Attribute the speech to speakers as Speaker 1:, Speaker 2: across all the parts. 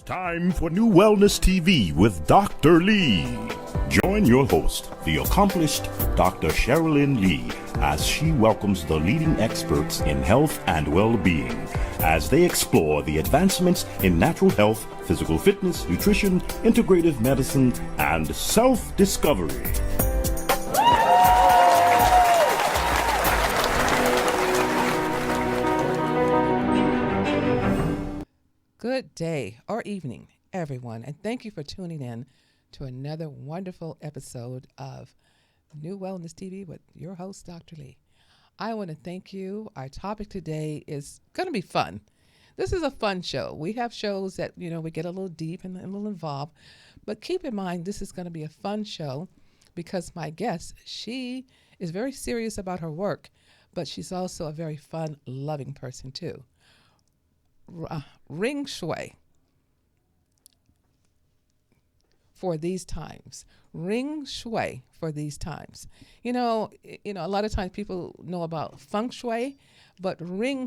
Speaker 1: Time for NuWellness TV with Dr. Lee. Join your host, the accomplished Dr. Cherilyn Lee, as she welcomes the leading experts in health and well-being as they explore the advancements in natural health, physical fitness, nutrition, integrative medicine, and self-discovery.
Speaker 2: Good day or evening, everyone, and thank you for tuning in to another wonderful episode of NuWellness TV with your host, Dr. Lee. I want to thank you. Our topic today is going to be fun. This is a fun show. We have shows that, we get a little deep and a little involved, but keep in mind this is going to be a fun show because my guest, she is very serious about her work, but she's also a very fun, loving person too. Shui for these times. Shui for these times. A lot of times people know about feng shui, but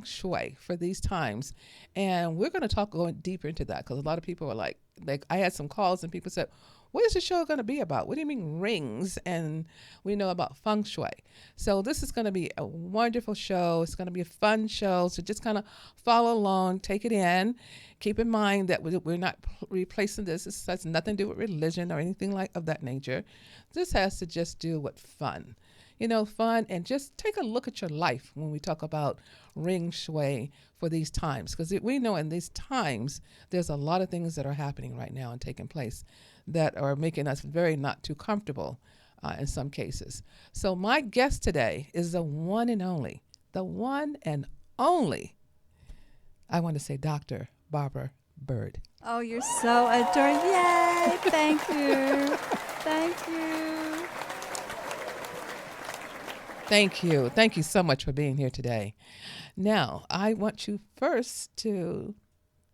Speaker 2: Shui for these times. And we're going to talk going deeper into that because a lot of people are like I had some calls and people said, what is the show going to be about? What do you mean rings? And we know about feng shui. So this is going to be a wonderful show. It's going to be a fun show. So just kind of follow along, take it in. Keep in mind that we're not replacing this. This has nothing to do with religion or anything of that nature. This has to just do with fun. Fun, and just take a look at your life when we talk about shui for these times. Because we know in these times, there's a lot of things that are happening right now and taking place that are making us very not too comfortable in some cases. So my guest today is the one and only, I want to say Dr. Barbara Berg.
Speaker 3: Oh, you're so adorable. Yay, thank you. Thank you.
Speaker 2: Thank you. Thank you so much for being here today. Now, I want you first to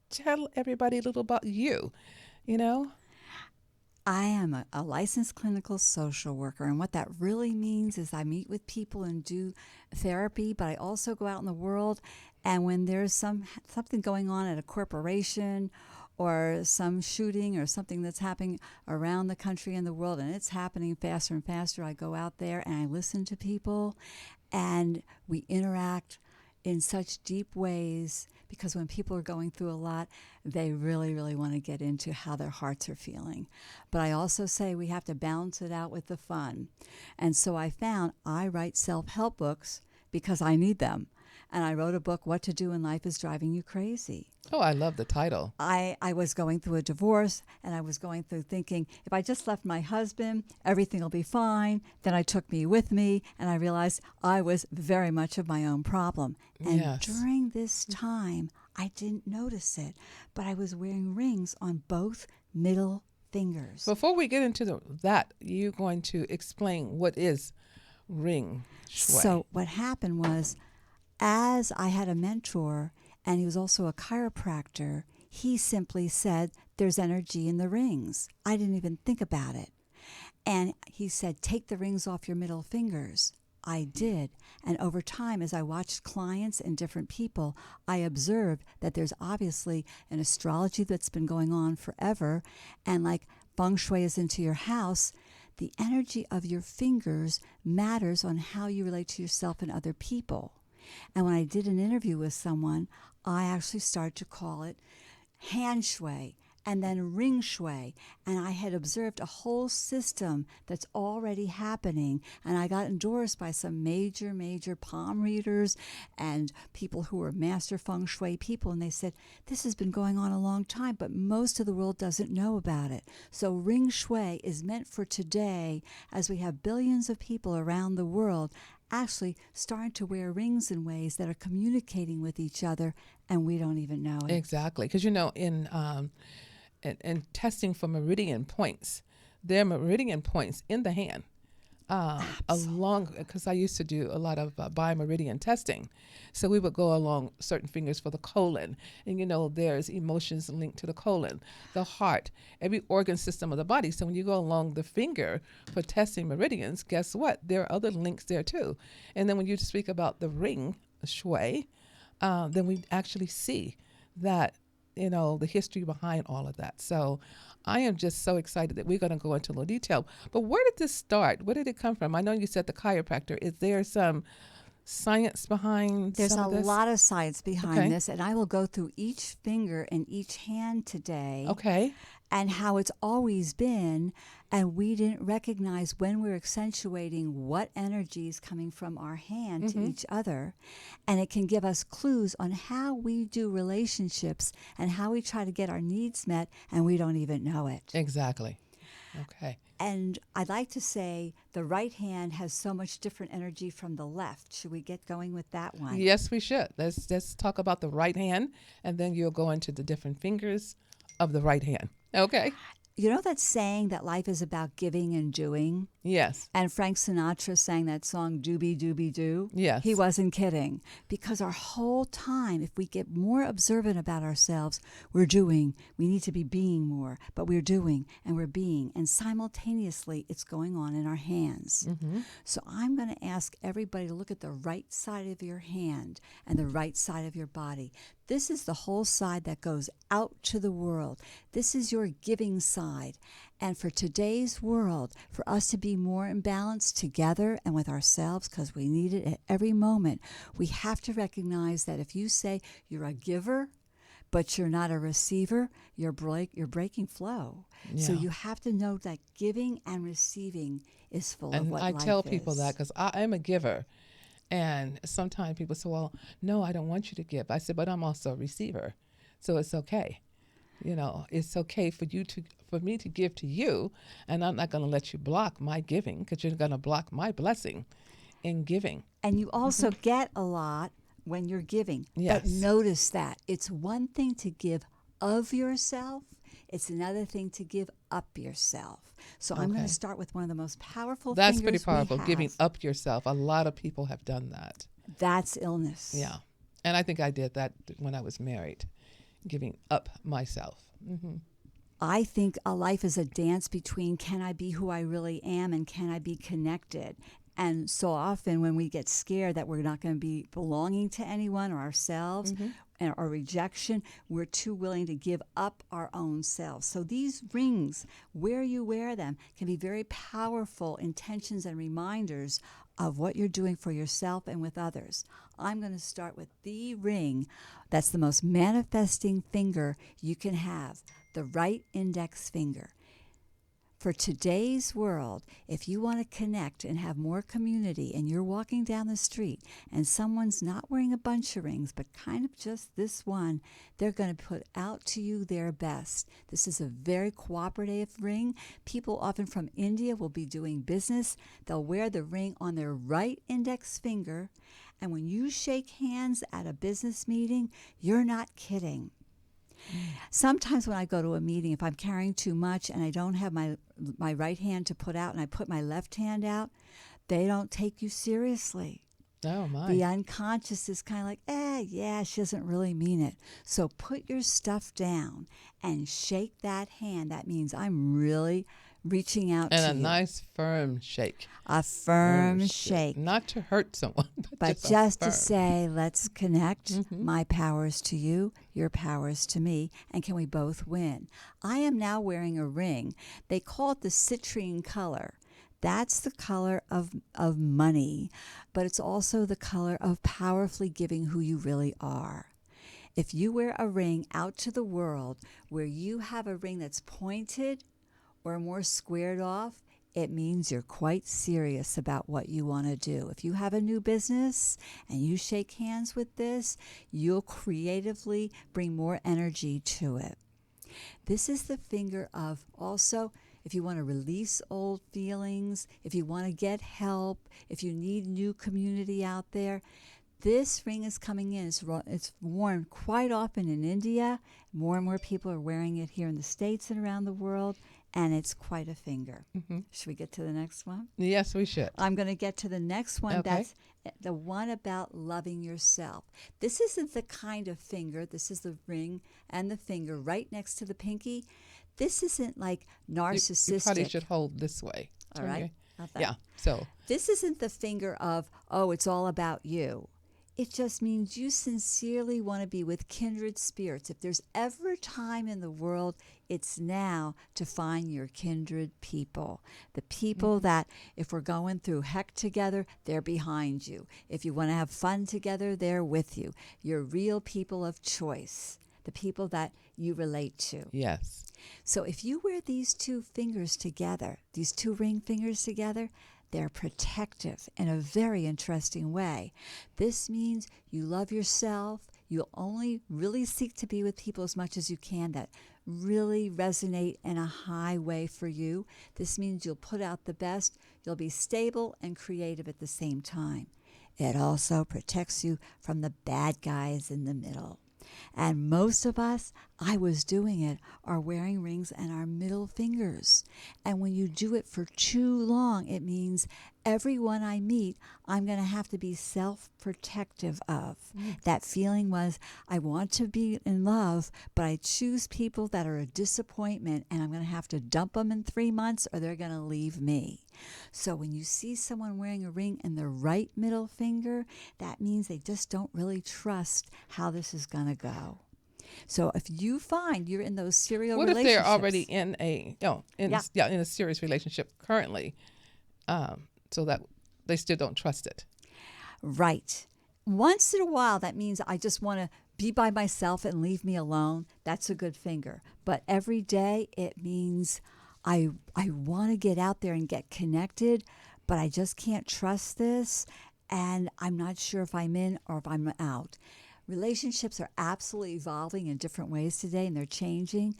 Speaker 2: tell everybody a little about you,
Speaker 3: I am a licensed clinical social worker, and what that really means is I meet with people and do therapy, but I also go out in the world, and when there's something going on at a corporation or some shooting or something that's happening around the country and the world, and it's happening faster and faster, I go out there and I listen to people, and we interact in such deep ways, because when people are going through a lot, they really, really want to get into how their hearts are feeling. But I also say we have to balance it out with the fun. And so I found I write self-help books because I need them. And I wrote a book, What to Do When Life is Driving You Crazy.
Speaker 2: Oh, I love the title.
Speaker 3: I was going through a divorce, and I was going through thinking, if I just left my husband, everything will be fine. Then I took me with me, and I realized I was very much of my own problem. And
Speaker 2: Yes.
Speaker 3: During this time, I didn't notice it, but I was wearing rings on both middle fingers.
Speaker 2: Before we get into that, you're going to explain what is shui.
Speaker 3: So what happened was, as I had a mentor, and he was also a chiropractor, he simply said, there's energy in the rings. I didn't even think about it. And he said, take the rings off your middle fingers. I did. And over time, as I watched clients and different people, I observed that there's obviously an astrology that's been going on forever. And like feng shui is into your house, the energy of your fingers matters on how you relate to yourself and other people. And when I did an interview with someone, I actually started to call it hand shui and then ring shui. And I had observed a whole system that's already happening. And I got endorsed by some major palm readers and people who were master feng shui people. And they said, this has been going on a long time, but most of the world doesn't know about it. So ring shui is meant for today, as we have billions of people around the world actually starting to wear rings in ways that are communicating with each other, and we don't even know it.
Speaker 2: Exactly. Because, in testing for meridian points, there are meridian points in the hand. Because I used to do a lot of biomeridian testing. So we would go along certain fingers for the colon. And, there's emotions linked to the colon, the heart, every organ system of the body. So when you go along the finger for testing meridians, guess what? There are other links there too. And then when you speak about the ring, shui, then we actually see that the history behind all of that. So I am just so excited that we're going to go into a little detail. But where did this start? Where did it come from? I know you said the chiropractor. Is there some science behind
Speaker 3: There's
Speaker 2: some
Speaker 3: a
Speaker 2: of this?
Speaker 3: lot of science behind
Speaker 2: Okay.
Speaker 3: this, and I will go through each finger and each hand today.
Speaker 2: Okay.
Speaker 3: And how it's always been, and we didn't recognize when we're accentuating what energy is coming from our hand to each other. And it can give us clues on how we do relationships and how we try to get our needs met, and we don't even know it.
Speaker 2: Exactly. Okay.
Speaker 3: And I'd like to say the right hand has so much different energy from the left. Should we get going with that one?
Speaker 2: Yes, we should. Let's talk about the right hand, and then you'll go into the different fingers of the right hand. Okay.
Speaker 3: You know that saying that life is about giving and doing?
Speaker 2: Yes.
Speaker 3: And Frank Sinatra sang that song, Doobie Doobie Doo.
Speaker 2: Yes.
Speaker 3: He wasn't kidding. Because our whole time, if we get more observant about ourselves, we're doing. We need to be being more. But we're doing and we're being. And simultaneously, it's going on in our hands. So I'm going to ask everybody to look at the right side of your hand and the right side of your body. This is the whole side that goes out to the world. This is your giving side. And for today's world, for us to be more in balance together and with ourselves, because we need it at every moment, we have to recognize that if you say you're a giver, but you're not a receiver, you're breaking flow. So
Speaker 2: Yeah.
Speaker 3: you have to know that giving and receiving is full of
Speaker 2: And
Speaker 3: what
Speaker 2: I
Speaker 3: life
Speaker 2: tell people
Speaker 3: is.
Speaker 2: that because I am a giver. And sometimes people say, well, no, I don't want you to give. I said, but I'm also a receiver. So it's okay. It's okay for me to give to you, and I'm not going to let you block my giving because you're going to block my blessing in giving.
Speaker 3: And you also get a lot when you're giving.
Speaker 2: Yes.
Speaker 3: But notice that it's one thing to give of yourself. It's another thing to give up yourself. So I'm going
Speaker 2: Okay.
Speaker 3: to start with one of the most powerful
Speaker 2: That's
Speaker 3: fingers
Speaker 2: pretty powerful,
Speaker 3: we have.
Speaker 2: giving up yourself. A lot of people have done that.
Speaker 3: That's illness.
Speaker 2: Yeah. And I think I did that when I was married, giving up myself.
Speaker 3: I think a life is a dance between can I be who I really am and can I be connected? And so often when we get scared that we're not going to be belonging to anyone or ourselves or rejection, we're too willing to give up our own selves. So these rings, where you wear them, can be very powerful intentions and reminders of what you're doing for yourself and with others. I'm going to start with the ring that's the most manifesting finger you can have, the right index finger. For today's world, if you want to connect and have more community and you're walking down the street and someone's not wearing a bunch of rings, but kind of just this one, they're going to put out to you their best. This is a very cooperative ring. People often from India will be doing business. They'll wear the ring on their right index finger. And when you shake hands at a business meeting, you're not kidding. Sometimes when I go to a meeting, if I'm carrying too much and I don't have my right hand to put out and I put my left hand out, they don't take you seriously.
Speaker 2: Oh, my.
Speaker 3: The unconscious is kind of like, yeah, she doesn't really mean it. So put your stuff down and shake that hand. That means I'm really reaching out
Speaker 2: And
Speaker 3: to
Speaker 2: a
Speaker 3: you.
Speaker 2: nice firm shake.
Speaker 3: A firm shake.
Speaker 2: Not to hurt someone,
Speaker 3: But
Speaker 2: just,
Speaker 3: just
Speaker 2: a
Speaker 3: to
Speaker 2: firm.
Speaker 3: say, let's connect. My powers to you, your powers to me, and can we both win? I am now wearing a ring. They call it the citrine color. That's the color of money, but it's also the color of powerfully giving who you really are. If you wear a ring out to the world where you have a ring that's pointed or more squared off, it means you're quite serious about what you want to do. If you have a new business and you shake hands with this, you'll creatively bring more energy to it. This is the finger of also, if you want to release old feelings, if you want to get help, if you need new community out there, this ring is coming in. It's worn quite often in India. More and more people are wearing it here in the States and around the world. And it's quite a finger. Should we get to the next one?
Speaker 2: Yes, we should.
Speaker 3: I'm going to get to the next one.
Speaker 2: Okay.
Speaker 3: That's the one about loving yourself. This isn't the kind of finger. This is the ring and the finger right next to the pinky. This isn't like narcissistic.
Speaker 2: You probably should hold this way.
Speaker 3: All right.
Speaker 2: Okay.
Speaker 3: Got that?
Speaker 2: Yeah. So
Speaker 3: This isn't the finger of, oh, it's all about you. It just means you sincerely want to be with kindred spirits. If there's ever a time in the world, it's now to find your kindred people. The people that, if we're going through heck together, they're behind you. If you want to have fun together, they're with you. You're real people of choice, the people that you relate to.
Speaker 2: Yes.
Speaker 3: So if you wear these two fingers together, these two ring fingers together, they're protective in a very interesting way. This means you love yourself. You'll only really seek to be with people as much as you can that really resonate in a high way for you. This means you'll put out the best. You'll be stable and creative at the same time. It also protects you from the bad guys in the middle. And most of us, I was doing it, are wearing rings in our middle fingers. And when you do it for too long, it means everyone I meet, I'm going to have to be self-protective of. That feeling was, I want to be in love, but I choose people that are a disappointment, and I'm going to have to dump them in 3 months or they're going to leave me. So when you see someone wearing a ring in the right middle finger, that means they just don't really trust how this is going to go. So if you find you're in those serial relationships.
Speaker 2: What if they're already in a serious relationship currently, so that they still don't trust it?
Speaker 3: Right. Once in a while, that means I just want to be by myself and leave me alone. That's a good finger. But every day, it means I want to get out there and get connected, but I just can't trust this, and I'm not sure if I'm in or if I'm out. Relationships are absolutely evolving in different ways today, and they're changing.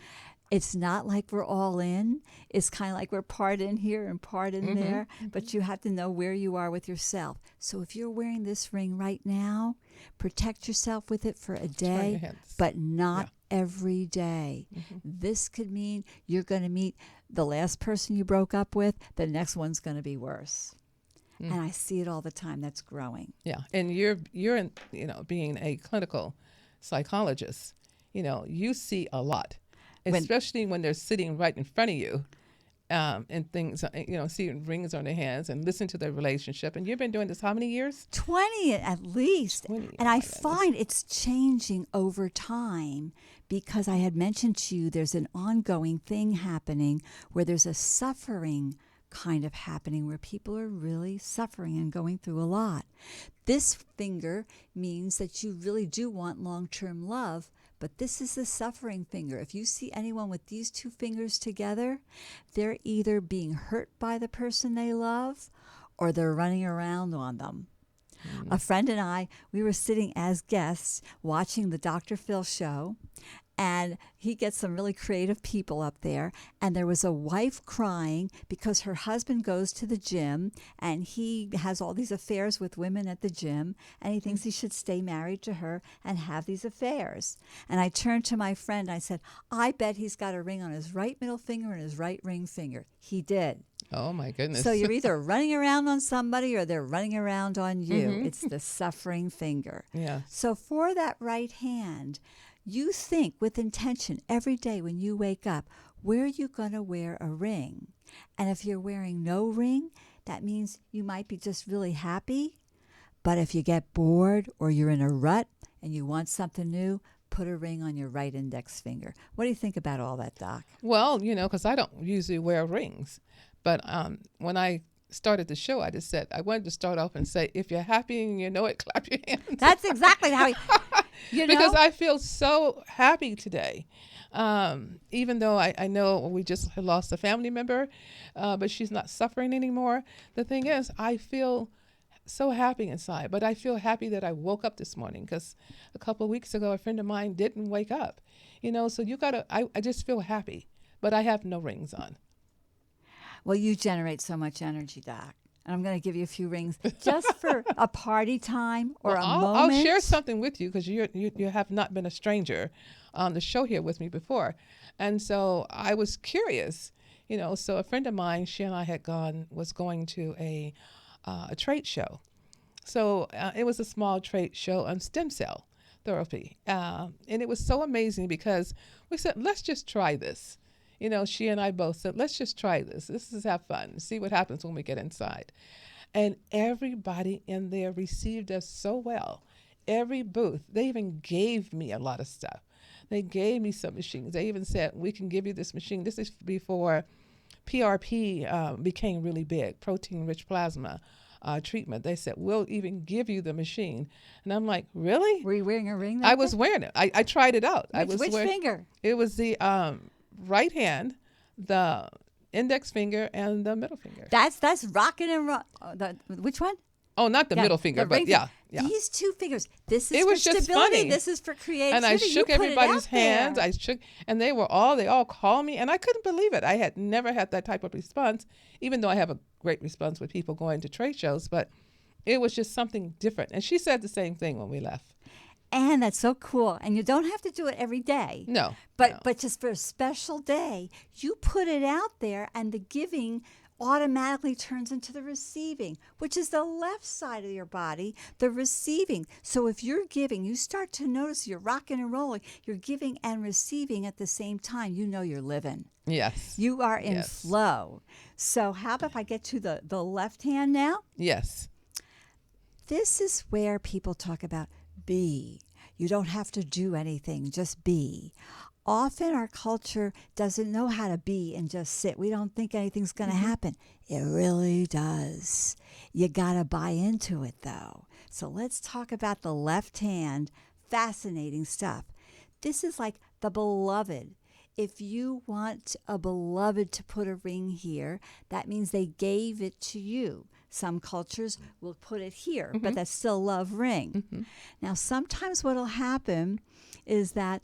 Speaker 3: It's not like we're all in. It's kind of like we're part in here and part in there, but you have to know where you are with yourself. So if you're wearing this ring right now, protect yourself with it for a day, but not every day. This could mean you're going to meet the last person you broke up with, the next one's going to be worse. And I see it all the time. That's growing.
Speaker 2: Yeah, and you're in, being a clinical psychologist, you see a lot, especially when they're sitting right in front of you, and things, seeing rings on their hands and listen to their relationship. And you've been doing this how many years?
Speaker 3: 20 at least.
Speaker 2: 20.
Speaker 3: And I find it's changing over time because I had mentioned to you there's an ongoing thing happening where there's a suffering kind of happening where people are really suffering and going through a lot. This finger means that you really do want long-term love, but this is the suffering finger. If you see anyone with these two fingers together, they're either being hurt by the person they love or they're running around on them. A friend and I, we were sitting as guests watching the Dr. Phil show, and he gets some really creative people up there. And there was a wife crying because her husband goes to the gym and he has all these affairs with women at the gym. And he thinks he should stay married to her and have these affairs. And I turned to my friend and I said, I bet he's got a ring on his right middle finger and his right ring finger. He did.
Speaker 2: Oh, my goodness.
Speaker 3: So you're either running around on somebody or they're running around on you. It's the suffering finger.
Speaker 2: Yeah.
Speaker 3: So for that right hand, you think with intention every day when you wake up, where are you going to wear a ring? And if you're wearing no ring, that means you might be just really happy. But if you get bored or you're in a rut and you want something new, put a ring on your right index finger. What do you think about all that, Doc?
Speaker 2: Well, because I don't usually wear rings. But when I started the show, I just said, I wanted to start off and say, if you're happy and you know it, clap your hands.
Speaker 3: That's exactly how
Speaker 2: because I feel so happy today. Even though I know we just lost a family member, but she's not suffering anymore. The thing is, I feel so happy inside, but I feel happy that I woke up this morning because a couple of weeks ago, a friend of mine didn't wake up, so I just feel happy, but I have no rings on.
Speaker 3: Well, you generate so much energy, Doc. And I'm going to give you a few rings just for a party time or a moment.
Speaker 2: I'll share something with you because you have not been a stranger on the show here with me before. And so I was curious, so a friend of mine, she and I was going to a trade show. So it was a small trade show on stem cell therapy. And it was so amazing because we said, let's just try this. She and I both said, let's just try this. This is have fun. See what happens when we get inside. And everybody in there received us so well. every booth. They even gave me a lot of stuff. They gave me some machines. They even said, we can give you this machine. This is before PRP became really big, protein-rich plasma treatment. They said, we'll even give you the machine. And I'm like, really?
Speaker 3: Were you wearing a ring?
Speaker 2: I was wearing it. I tried it out.
Speaker 3: Which finger?
Speaker 2: It was the right hand, the index finger, and the middle finger.
Speaker 3: That's rocking and roll. Which one?
Speaker 2: Oh, not the middle finger, but yeah.
Speaker 3: These two fingers. This is
Speaker 2: it was
Speaker 3: for
Speaker 2: just
Speaker 3: stability.
Speaker 2: funny.
Speaker 3: This is for creativity.
Speaker 2: And I shook everybody's hands.
Speaker 3: There.
Speaker 2: I shook, and they all called me, and I couldn't believe it. I had never had that type of response, even though I have a great response with people going to trade shows, but it was just something different. And she said the same thing when we left.
Speaker 3: And that's so cool. And you don't have to do it every day.
Speaker 2: No.
Speaker 3: But just for a special day, you put it out there, and the giving automatically turns into the receiving, which is the left side of your body, the receiving. So if you're giving, you start to notice you're rocking and rolling, you're giving and receiving at the same time. You know you're living.
Speaker 2: Yes.
Speaker 3: You are in flow. So how about if I get to the left hand now?
Speaker 2: Yes.
Speaker 3: This is where people talk about be. You don't have to do anything, just be. Often our culture doesn't know how to be and just sit. We don't think anything's going to happen. It really does. You got to buy into it, though. So let's talk about the left hand. Fascinating stuff. This is like the beloved. If you want a beloved to put a ring here, that means they gave it to you. Some cultures will put it here, but that's still love ring. Now, sometimes what will happen is that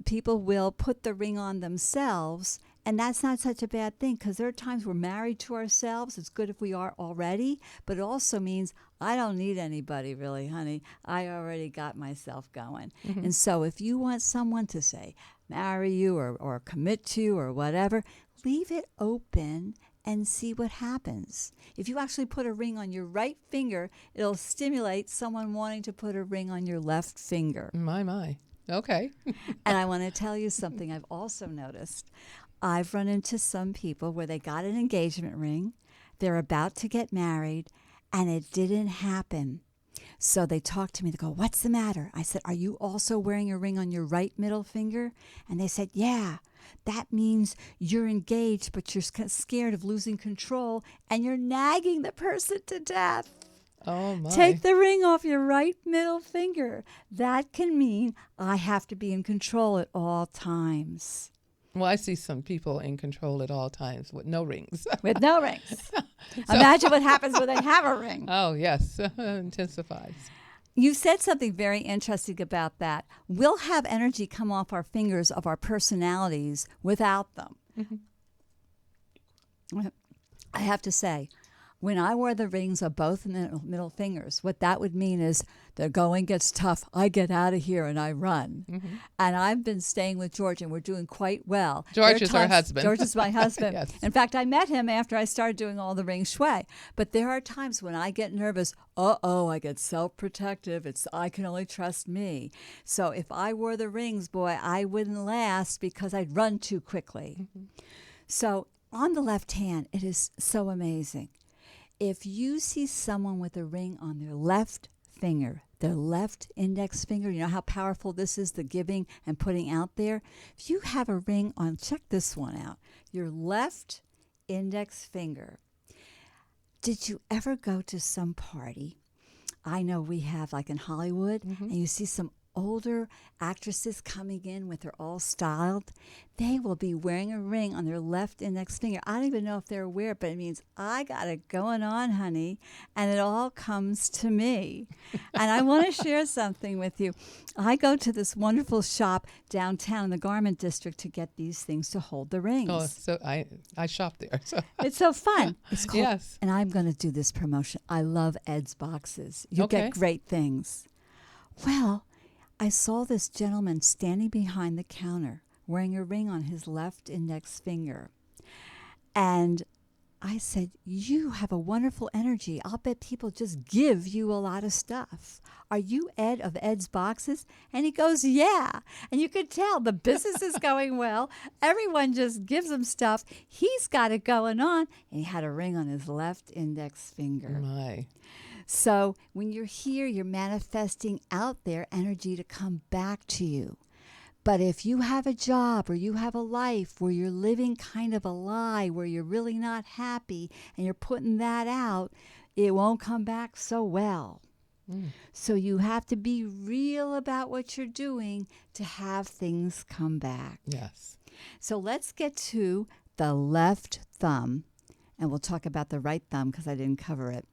Speaker 3: people will put the ring on themselves, and that's not such a bad thing, because there are times we're married to ourselves. It's good if we are already, but it also means I don't need anybody really, honey. I already got myself going. And so if you want someone to say, marry you or commit to you or whatever, leave it open and see what happens. If you actually put a ring on your right finger, it'll stimulate someone wanting to put a ring on your left finger.
Speaker 2: My. Okay.
Speaker 3: And I want to tell you something I've also noticed. I've run into some people where they got an engagement ring, they're about to get married, and it didn't happen. So they talk to me, they go, what's the matter? I said, are you also wearing a ring on your right middle finger? And they said, yeah. That means you're engaged, but you're scared of losing control, and you're nagging the person to death.
Speaker 2: Oh, my.
Speaker 3: Take the ring off your right middle finger. That can mean I have to be in control at all times.
Speaker 2: Well, I see some people in control at all times with no rings.
Speaker 3: With no rings. Imagine what happens when they have a ring.
Speaker 2: Oh, yes. Intensifies.
Speaker 3: You said something very interesting about that. We'll have energy come off our fingers of our personalities without them. I have to say, when I wore the rings of both middle fingers, what that would mean is the going gets tough. I get out of here and I run. And I've been staying with George, and we're doing quite well.
Speaker 2: George is our husband.
Speaker 3: George is my husband.
Speaker 2: Yes.
Speaker 3: In fact, I met him after I started doing all the ring shui. But there are times when I get nervous. I get self-protective. I can only trust me. So if I wore the rings, boy, I wouldn't last because I'd run too quickly. So on the left hand, it is so amazing. If you see someone with a ring on their left finger, their left index finger, you know how powerful this is, the giving and putting out there? If you have a ring on, check this one out, your left index finger. Did you ever go to some party? I know we have, like in Hollywood, and you see some older actresses coming in with her all styled. They will be wearing a ring on their left index finger. I don't even know if they're aware, but it means I got it going on, honey, and it all comes to me. And I want to share something with you. I go to this wonderful shop downtown in the garment district to get these things to hold the rings.
Speaker 2: Oh, so I shop there. So.
Speaker 3: It's so fun. It's called,
Speaker 2: yes.
Speaker 3: And I'm going to do this promotion. I love Ed's boxes. You get great things. Well, I saw this gentleman standing behind the counter wearing a ring on his left index finger. And I said, you have a wonderful energy. I'll bet people just give you a lot of stuff. Are you Ed of Ed's Boxes? And he goes, yeah. And you could tell the business is going well. Everyone just gives him stuff. He's got it going on. And he had a ring on his left index finger.
Speaker 2: My.
Speaker 3: So when you're here, you're manifesting out there energy to come back to you. But if you have a job or you have a life where you're living kind of a lie, where you're really not happy and you're putting that out, it won't come back so well. So you have to be real about what you're doing to have things come back.
Speaker 2: Yes.
Speaker 3: So let's get to the left thumb, and we'll talk about the right thumb because I didn't cover it.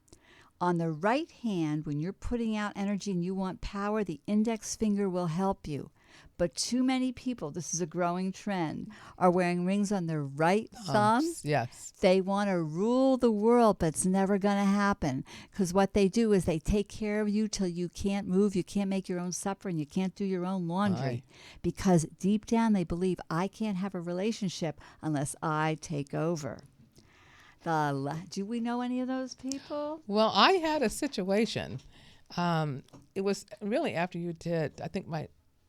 Speaker 3: On the right hand, when you're putting out energy and you want power, the index finger will help you. But too many people, this is a growing trend, are wearing rings on their right thumb.
Speaker 2: Yes.
Speaker 3: They want to rule the world, but it's never going to happen. Because what they do is they take care of you till you can't move, you can't make your own supper, and you can't do your own laundry.
Speaker 2: Right.
Speaker 3: Because deep down they believe, I can't have a relationship unless I take over. Do we know any of those people?
Speaker 2: Well, I had a situation. It was really after you did, I think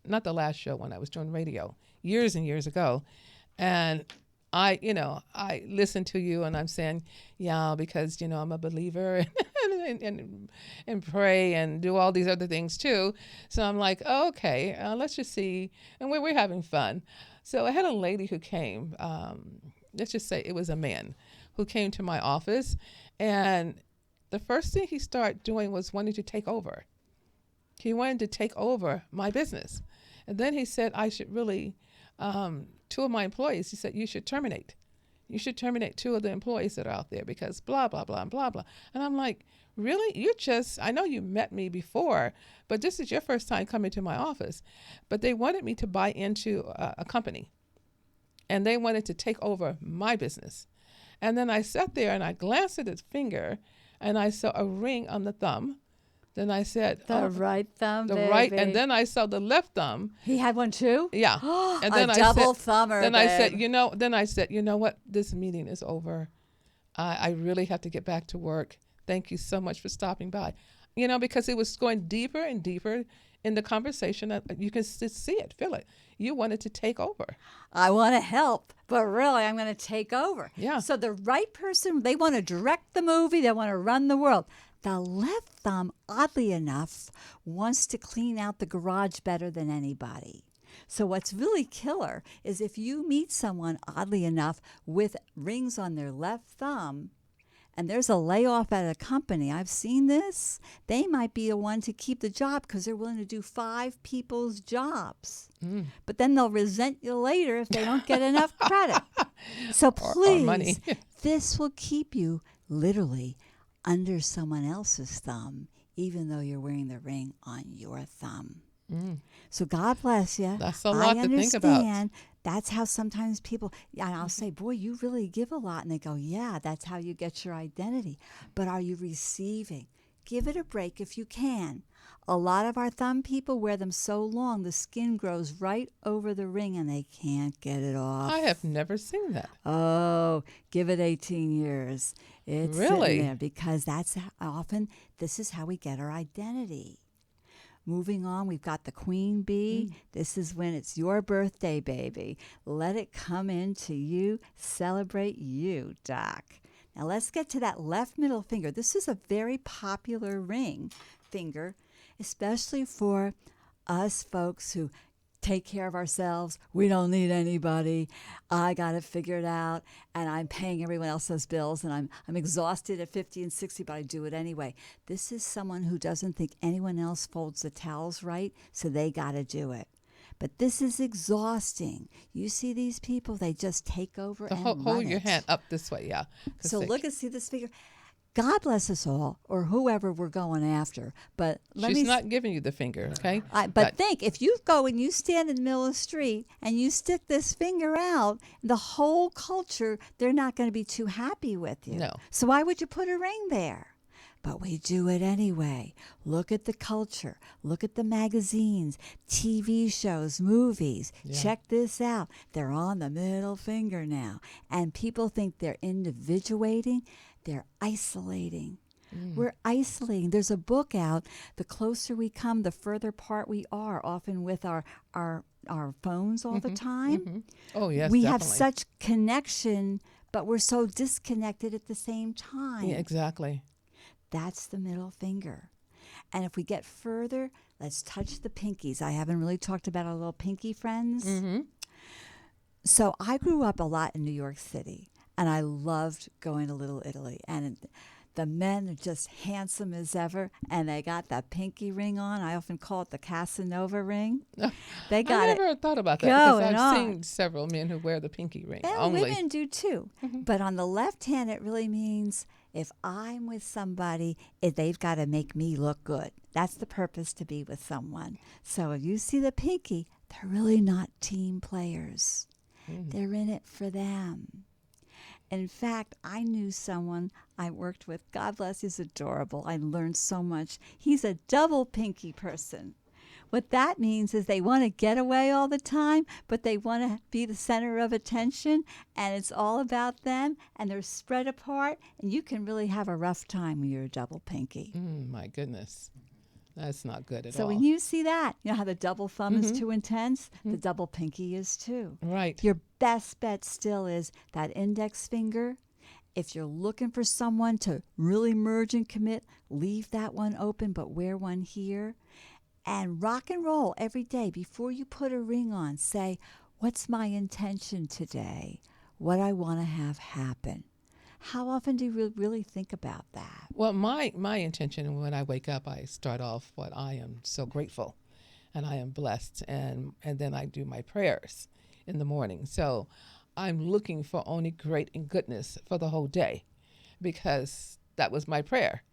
Speaker 2: not the last show when I was doing radio, years and years ago. And I listened to you and I'm saying, yeah, because, I'm a believer and pray and do all these other things too. So I'm like, okay, let's just see. And we're having fun. So I had a lady who came, let's just say it was a man who came to my office. And the first thing he started doing was wanting to take over. He wanted to take over my business. And then he said, I should really, two of my employees, he said, you should terminate. You should terminate two of the employees that are out there because blah, blah, blah, blah, blah. And I'm like, really? I know you met me before, but this is your first time coming to my office. But they wanted me to buy into a company. And they wanted to take over my business. And then I sat there and I glanced at his finger and I saw a ring on the thumb. Then I said,
Speaker 3: the right thumb,
Speaker 2: the
Speaker 3: baby.
Speaker 2: right, and then I saw the left thumb.
Speaker 3: He had one too?
Speaker 2: Yeah. And then
Speaker 3: a double thumber.
Speaker 2: Then
Speaker 3: babe.
Speaker 2: I said, you know what? This meeting is over. I really have to get back to work. Thank you so much for stopping by. Because it was going deeper and deeper in the conversation. You can see it, feel it. You wanted to take over.
Speaker 3: I want to help, but really I'm going to take over.
Speaker 2: Yeah.
Speaker 3: So the right person, they want to direct the movie. They want to run the world. The left thumb, oddly enough, wants to clean out the garage better than anybody. So what's really killer is if you meet someone, oddly enough, with rings on their left thumb, and there's a layoff at a company, I've seen this, they might be the one to keep the job because they're willing to do 5 people's jobs. But then they'll resent you later if they don't get enough credit. So please,
Speaker 2: or money.
Speaker 3: this will keep you literally under someone else's thumb, even though you're wearing the ring on your thumb. So God bless you.
Speaker 2: That's a lot to think about.
Speaker 3: I understand. That's how sometimes people, and I'll say, boy, you really give a lot. And they go, yeah, that's how you get your identity. But are you receiving? Give it a break if you can. A lot of our thumb people wear them so long, the skin grows right over the ring and they can't get it off.
Speaker 2: I have never seen that.
Speaker 3: Oh, give it 18 years. It's
Speaker 2: Really?
Speaker 3: sitting there because that's often, this is how we get our identity. Moving on, we've got the queen bee. This is when it's your birthday, baby. Let it come into you. Celebrate you, Doc. Now let's get to that left middle finger. This is a very popular ring finger, especially for us folks who take care of ourselves. We don't need anybody. I got it figured out, and I'm paying everyone else's bills, and I'm exhausted at 50 and 60, but I do it anyway. This is someone who doesn't think anyone else folds the towels right, so they got to do it. But this is exhausting. You see these people, they just take over and
Speaker 2: Hold your hand up this way, yeah.
Speaker 3: So look and see this figure. God bless us all, or whoever we're going after. But
Speaker 2: she's not giving you the finger, okay?
Speaker 3: But think, if you go and you stand in the middle of the street and you stick this finger out, the whole culture, they're not going to be too happy with you.
Speaker 2: No.
Speaker 3: So why would you put a ring there? But we do it anyway. Look at the culture. Look at the magazines, TV shows, movies.
Speaker 2: Yeah.
Speaker 3: Check this out. They're on the middle finger now. And people think they're individuating. They're isolating. We're isolating. There's a book out, The Closer We Come, the further apart we are, often with our phones all the time.
Speaker 2: Oh, yes,
Speaker 3: we
Speaker 2: definitely.
Speaker 3: have such connection, but we're so disconnected at the same time.
Speaker 2: Yeah, exactly.
Speaker 3: That's the middle finger. And if we get further, let's touch the pinkies. I haven't really talked about our little pinky friends.
Speaker 2: Mm-hmm.
Speaker 3: So I grew up a lot in New York City, and I loved going to Little Italy. And the men are just handsome as ever, and they got the pinky ring on. I often call it the Casanova ring. They got
Speaker 2: I
Speaker 3: it.
Speaker 2: never thought about that because
Speaker 3: going
Speaker 2: I've
Speaker 3: on.
Speaker 2: seen several men who wear the pinky ring
Speaker 3: And
Speaker 2: only.
Speaker 3: women do too. But on the left hand, it really means if I'm with somebody, they've got to make me look good. That's the purpose, to be with someone. So if you see the pinky, they're really not team players. They're in it for them. In fact, I knew someone I worked with. God bless, he's adorable. I learned so much. He's a double pinky person. What that means is they want to get away all the time, but they want to be the center of attention, and it's all about them, and they're spread apart, and you can really have a rough time when you're a double pinky.
Speaker 2: My goodness. That's not good at
Speaker 3: So
Speaker 2: all.
Speaker 3: when you see that, you know how the double thumb is too intense? The double pinky is too.
Speaker 2: Right.
Speaker 3: Your best bet still is that index finger. If you're looking for someone to really merge and commit, leave that one open, but wear one here. And rock and roll every day. Before you put a ring on, say, what's my intention today? What I want to have happen. How often do you really think about that?
Speaker 2: Well, my intention when I wake up, I start off what I am so grateful and I am blessed. And then I do my prayers in the morning. So I'm looking for only great and goodness for the whole day, because that was my prayer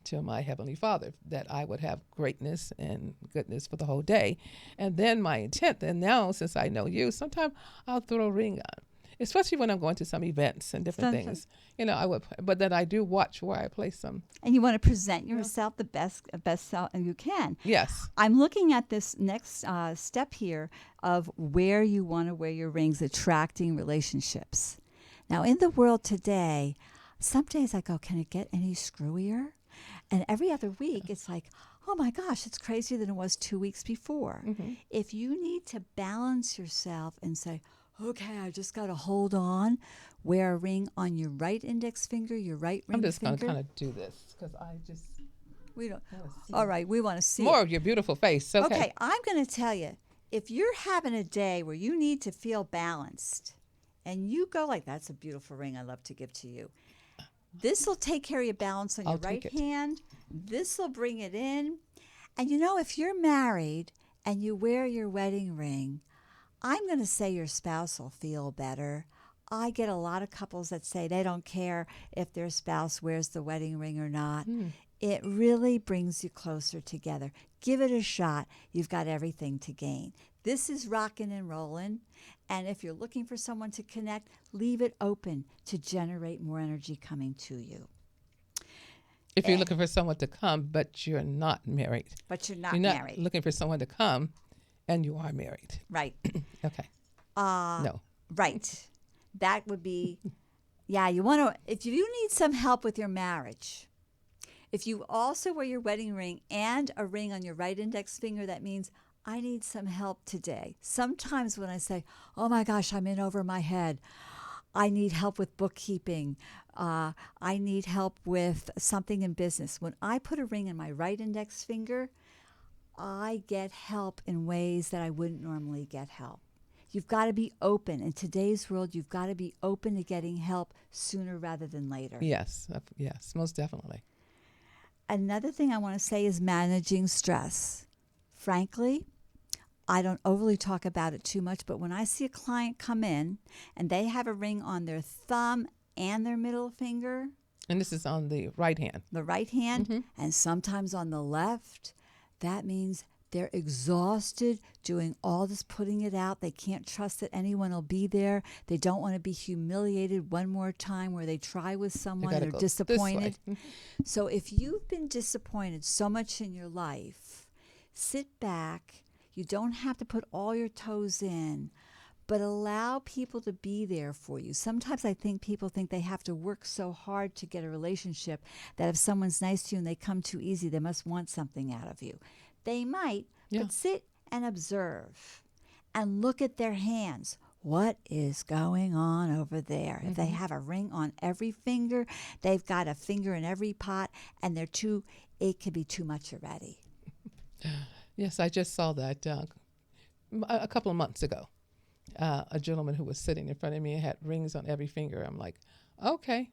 Speaker 2: to my Heavenly Father, that I would have greatness and goodness for the whole day. And then my intent, and now since I know you, sometimes I'll throw a ring on, especially when I'm going to some events and different things. You know, I would, but then I do watch where I place them.
Speaker 3: And you want to present yourself the best self you can.
Speaker 2: Yes.
Speaker 3: I'm looking at this next step here of where you want to wear your rings, attracting relationships. Now, in the world today, some days I go, can it get any screwier? And every other week, it's like, oh my gosh, it's crazier than it was 2 weeks before. If you need to balance yourself and say, okay, I just got to hold on, wear a ring on your right index finger, your right ring finger.
Speaker 2: I'm just going to kind of do this because I just...
Speaker 3: We don't. All right, we want to see
Speaker 2: more
Speaker 3: it.
Speaker 2: of your beautiful face. Okay.
Speaker 3: Okay, I'm going to tell you, if you're having a day where you need to feel balanced, and you go like, that's a beautiful ring I love to give to you. This will take care of your balance on your right hand. This will bring it in. And you know, if you're married and you wear your wedding ring, I'm going to say your spouse will feel better. I get a lot of couples that say they don't care if their spouse wears the wedding ring or not. It really brings you closer together. Give it a shot. You've got everything to gain. This is rocking and rolling. And if you're looking for someone to connect, leave it open to generate more energy coming to you.
Speaker 2: If you're looking for someone to come, but you're not married.
Speaker 3: But you're not
Speaker 2: married.
Speaker 3: married.
Speaker 2: Looking for someone to come, and you are married.
Speaker 3: Right.
Speaker 2: Okay. No.
Speaker 3: Right. That would be, yeah, you want to, if you need some help with your marriage, if you also wear your wedding ring and a ring on your right index finger, that means I need some help today. Sometimes when I say, oh my gosh, I'm in over my head, I need help with bookkeeping, I need help with something in business. When I put a ring in my right index finger, I get help in ways that I wouldn't normally get help. You've got to be open. In today's world, you've got to be open to getting help sooner rather than later.
Speaker 2: Yes, most definitely.
Speaker 3: Another thing I want to say is managing stress. Frankly, I don't overly talk about it too much, but when I see a client come in and they have a ring on their thumb and their middle finger.
Speaker 2: And this is on the right hand.
Speaker 3: The right hand, and sometimes on the left, that means they're exhausted doing all this, putting it out. They can't trust that anyone will be there. They don't want to be humiliated one more time where they try with someone and they're disappointed. So if you've been disappointed so much in your life, sit back. You don't have to put all your toes in, but allow people to be there for you. Sometimes I think people think they have to work so hard to get a relationship that if someone's nice to you and they come too easy, they must want something out of you. They might, but sit and observe and look at their hands. what is going on over there? If they have a ring on every finger, they've got a finger in every pot, and it could be too much already.
Speaker 2: Yes, I just saw that a couple of months ago. A gentleman who was sitting in front of me had rings on every finger. I'm like, okay.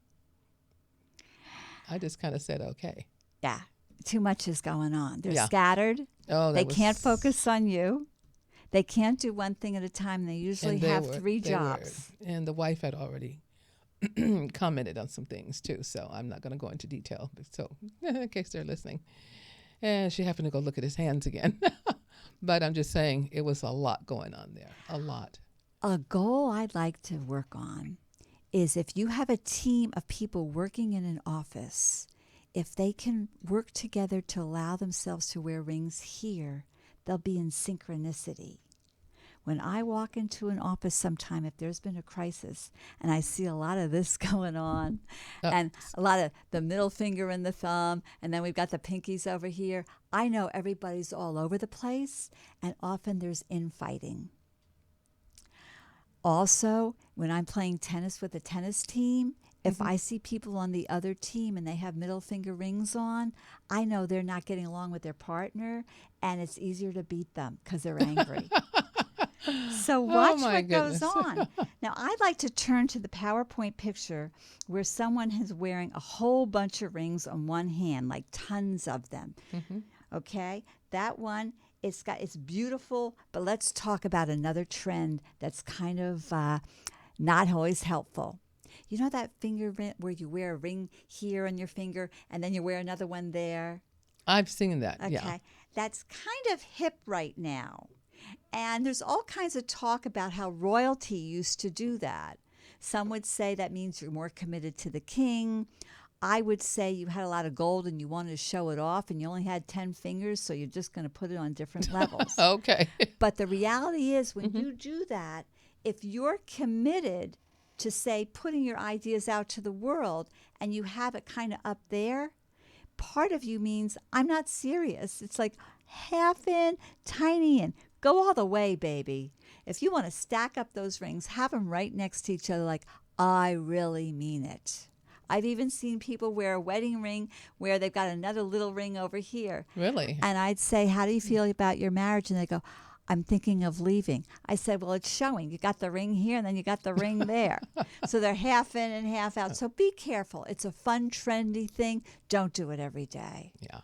Speaker 2: I just kind of said, okay.
Speaker 3: Yeah, too much is going on. They're
Speaker 2: Yeah.
Speaker 3: scattered.
Speaker 2: Oh,
Speaker 3: They can't focus on you. They can't do one thing at a time. They usually have three jobs.
Speaker 2: And the wife had already commented on some things too, so I'm not going to go into detail. So in case they're listening. And she happened to go look at his hands again. But I'm just saying it was a lot going on there, a lot.
Speaker 3: A goal I'd like to work on is if you have a team of people working in an office, if they can work together to allow themselves to wear rings here, they'll be in synchronicity. When I walk into an office sometime, if there's been a crisis, and I see a lot of this going on, and a lot of the middle finger and the thumb, and then we've got the pinkies over here, I know everybody's all over the place, and often there's infighting. Also, when I'm playing tennis with a tennis team, if I see people on the other team and they have middle finger rings on, I know they're not getting along with their partner, and it's easier to beat them because they're angry. So watch what goes on. Now, I'd like to turn to the PowerPoint picture where someone is wearing a whole bunch of rings on one hand, like tons of them. Okay? That one, it's beautiful, but let's talk about another trend that's kind of not always helpful. You know that finger ring where you wear a ring here on your finger and then you wear another one there?
Speaker 2: I've seen that,
Speaker 3: Okay.
Speaker 2: yeah.
Speaker 3: That's kind of hip right now. And there's all kinds of talk about how royalty used to do that. Some would say that means you're more committed to the king. I would say you had a lot of gold and you wanted to show it off and you only had 10 fingers, so you're just going to put it on different levels.
Speaker 2: Okay.
Speaker 3: But the reality is when you do that, if you're committed to, say, putting your ideas out to the world and you have it kind of up there, part of you means I'm not serious. It's like half in, tiny in. Go all the way, baby. If you want to stack up those rings, have them right next to each other like, I really mean it. I've even seen people wear a wedding ring where they've got another little ring over here.
Speaker 2: Really?
Speaker 3: And I'd say, how do you feel about your marriage? And they go, I'm thinking of leaving. I said, well, it's showing. You got the ring here and then you got the ring there. So they're half in and half out. So be careful. It's a fun, trendy thing. Don't do it every day.
Speaker 2: Yeah.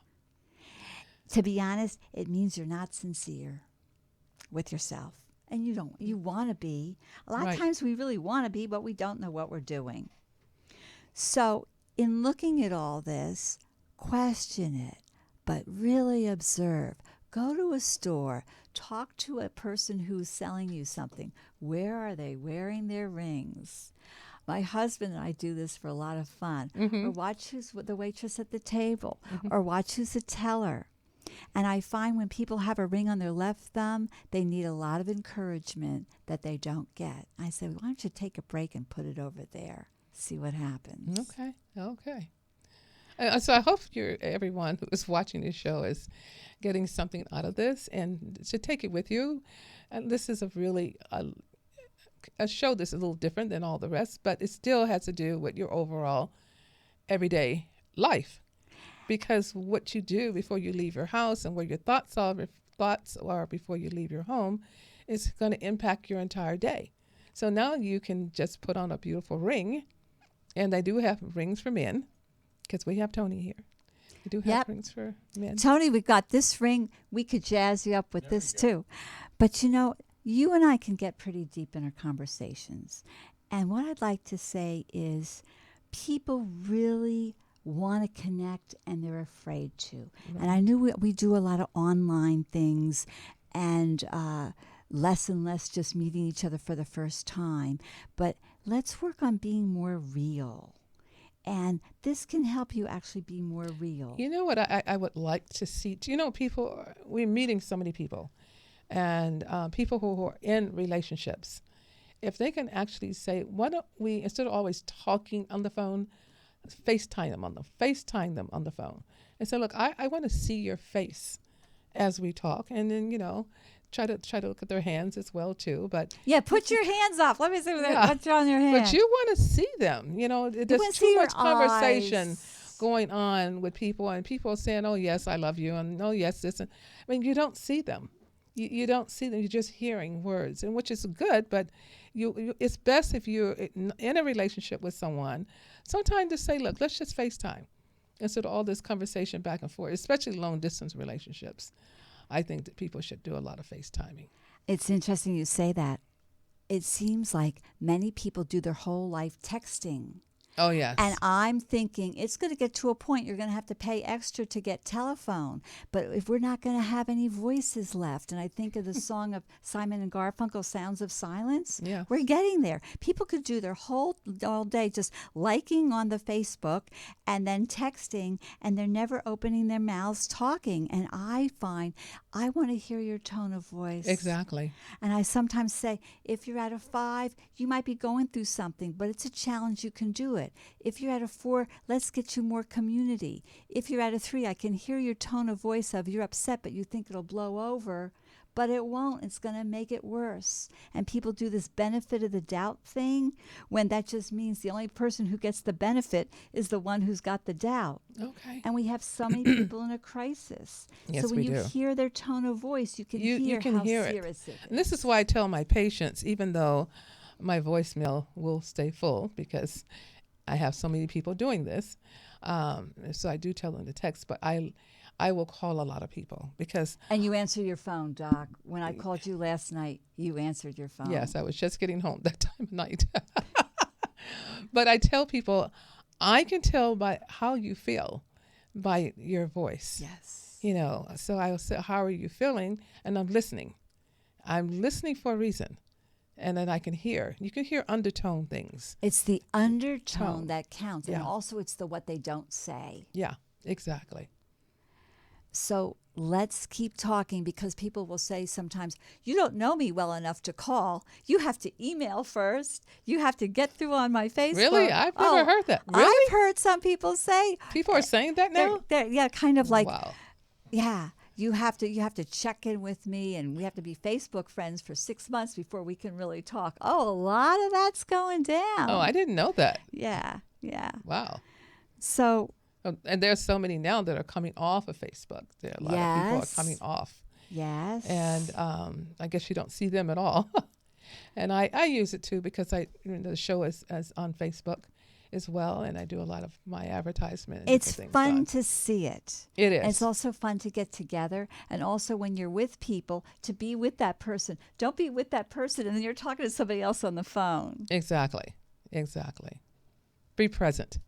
Speaker 3: To be honest, it means you're not sincere with yourself. And you want to be. A lot of times we really want to be, but we don't know what we're doing. So in looking at all this, question it, but really observe. Go to a store. Talk to a person who's selling you something. Where are they wearing their rings? My husband and I do this for a lot of fun. Or watch who's the waitress at the table. Or watch who's the teller. And I find when people have a ring on their left thumb, they need a lot of encouragement that they don't get. I say, why don't you take a break and put it over there? See what happens.
Speaker 2: Okay. So I hope everyone who is watching this show is getting something out of this and should take it with you. And this is a show that's a little different than all the rest, but it still has to do with your overall everyday life. Because what you do before you leave your house and where your thoughts are before you leave your home is going to impact your entire day. So now you can just put on a beautiful ring, and I do have rings for men because we have Tony here. We do have rings for men.
Speaker 3: Tony, we've got this ring. We could jazz you up with this too. But you and I can get pretty deep in our conversations. And what I'd like to say is people really want to connect and they're afraid to. Right. And I knew we do a lot of online things and less and less just meeting each other for the first time. But let's work on being more real. And this can help you actually be more real.
Speaker 2: You know what I would like to see? People, we're meeting so many people and people who are in relationships. If they can actually say, why don't we, instead of always talking on the phone, FaceTime them on the phone and say, look, I want to see your face as we talk, and then try to look at their hands as well too. But
Speaker 3: Yeah, put your hands up. Let me see
Speaker 2: Yeah.
Speaker 3: what's on your hand.
Speaker 2: but you want to see them. There's
Speaker 3: wanna see
Speaker 2: too
Speaker 3: your
Speaker 2: much conversation
Speaker 3: eyes.
Speaker 2: going on with people, and people are saying, "Oh yes, I love you," and "Oh yes, this." And I mean, you don't see them. You don't see them. You're just hearing words, and which is good. But it's best if you're in a relationship with someone, sometimes to say, "Look, let's just FaceTime," instead of all this conversation back and forth, especially long distance relationships. I think that people should do a lot of FaceTiming.
Speaker 3: It's interesting you say that. It seems like many people do their whole life texting.
Speaker 2: Oh yes.
Speaker 3: And I'm thinking it's going to get to a point you're going to have to pay extra to get telephone. But if we're not going to have any voices left, and I think of the song of Simon and Garfunkel, Sounds of Silence,
Speaker 2: Yeah.
Speaker 3: we're getting there. People could do their all day just liking on the Facebook and then texting, and they're never opening their mouths talking. And I find I want to hear your tone of voice.
Speaker 2: Exactly.
Speaker 3: And I sometimes say, if you're at a 5, you might be going through something, but it's a challenge. You can do it. If you're at a 4, let's get you more community. If you're at a 3, I can hear your tone of voice of you're upset, but you think it'll blow over, but it won't. It's going to make it worse. And people do this benefit of the doubt thing when that just means the only person who gets the benefit is the one who's got the doubt.
Speaker 2: Okay.
Speaker 3: And we have so many people in a crisis.
Speaker 2: Yes,
Speaker 3: so when
Speaker 2: we
Speaker 3: you
Speaker 2: do.
Speaker 3: hear their tone of voice, you can hear
Speaker 2: can
Speaker 3: how
Speaker 2: hear it.
Speaker 3: serious it is.
Speaker 2: And this is why I tell my patients, even though my voicemail will stay full because I have so many people doing this, so I do tell them to text, but I will call a lot of people because
Speaker 3: And you answer your phone, Doc. When I called you last night, you answered your phone.
Speaker 2: yes, I was just getting home that time of night. But I tell people, I can tell by how you feel by your voice.
Speaker 3: Yes.
Speaker 2: So I'll say, how are you feeling? And I'm listening. I'm listening for a reason. And then I can hear. You can hear undertone things.
Speaker 3: It's the undertone
Speaker 2: Tone.
Speaker 3: that counts. And
Speaker 2: Yeah.
Speaker 3: also it's the what they don't say.
Speaker 2: Yeah, exactly.
Speaker 3: So let's keep talking because people will say sometimes, you don't know me well enough to call. You have to email first. You have to get through on my Facebook.
Speaker 2: Really? I've never heard that.
Speaker 3: I've
Speaker 2: Really?
Speaker 3: heard some people say.
Speaker 2: People are saying that now?
Speaker 3: Yeah, kind of like,
Speaker 2: Wow.
Speaker 3: yeah, you have to check in with me, and we have to be Facebook friends for 6 months before we can really talk. Oh, a lot of that's going down.
Speaker 2: Oh, I didn't know that.
Speaker 3: Yeah.
Speaker 2: Wow.
Speaker 3: So
Speaker 2: And there's so many now that are coming off of Facebook. There are a lot of people
Speaker 3: Yes.
Speaker 2: are coming off.
Speaker 3: yes,
Speaker 2: And I guess you don't see them at all. And I use it too because the show is on Facebook as well, and I do a lot of my advertisement. And
Speaker 3: it's
Speaker 2: different things
Speaker 3: fun
Speaker 2: on-
Speaker 3: to see it.
Speaker 2: It is.
Speaker 3: And it's also fun to get together, and also when you're with people, to be with that person. Don't be with that person and then you're talking to somebody else on the phone.
Speaker 2: Exactly. Be present.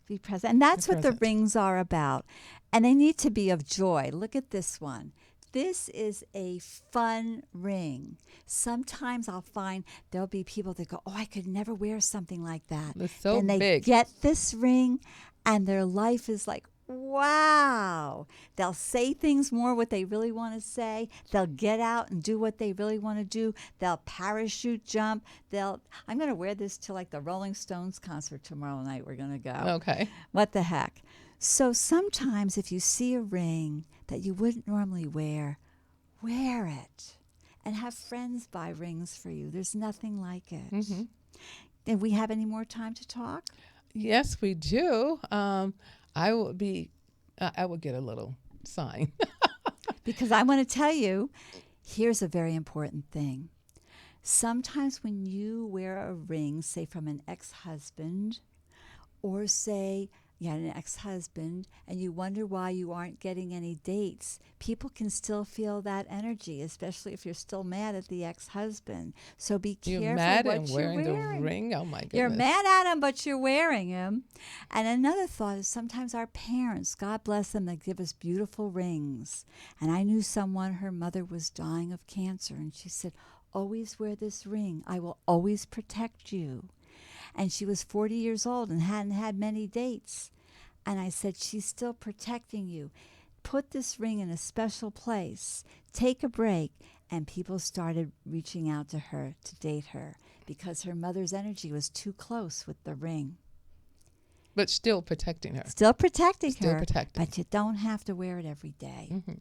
Speaker 3: Be present. And that's
Speaker 2: Be
Speaker 3: what the
Speaker 2: present.
Speaker 3: rings are about. And they need to be of joy. Look at this one. This is a fun ring. Sometimes I'll find there'll be people that go, oh, I could never wear something like that.
Speaker 2: It's so
Speaker 3: and they
Speaker 2: big.
Speaker 3: get this ring and their life is like, wow. They'll say things more what they really want to say. They'll get out and do what they really want to do. They'll parachute jump. I'm going to wear this to like the Rolling Stones concert tomorrow night. We're going to go.
Speaker 2: Okay.
Speaker 3: What the heck? So sometimes if you see a ring that you wouldn't normally wear it and have friends buy rings for you. There's nothing like it.
Speaker 2: Mm-hmm.
Speaker 3: Do we have any more time to talk?
Speaker 2: Yes, we do. I will get a little sign.
Speaker 3: Because I want to tell you, here's a very important thing. Sometimes when you wear a ring, say from an ex-husband, or say an ex-husband, and you wonder why you aren't getting any dates, people can still feel that energy, especially if you're still mad at the ex-husband. So be careful
Speaker 2: You're mad
Speaker 3: what
Speaker 2: and
Speaker 3: you're
Speaker 2: wearing
Speaker 3: wearing.
Speaker 2: the ring? Oh, my goodness.
Speaker 3: You're mad at him, but you're wearing him. And another thought is sometimes our parents, God bless them, they give us beautiful rings. And I knew someone, her mother was dying of cancer, and she said, always wear this ring. I will always protect you. And she was 40 years old and hadn't had many dates. And I said, she's still protecting you. Put this ring in a special place. Take a break. And people started reaching out to her to date her because her mother's energy was too close with the ring.
Speaker 2: But still protecting her.
Speaker 3: Still protecting
Speaker 2: Still
Speaker 3: her,
Speaker 2: protecting.
Speaker 3: but you don't have to wear it every day.
Speaker 2: Mm-hmm.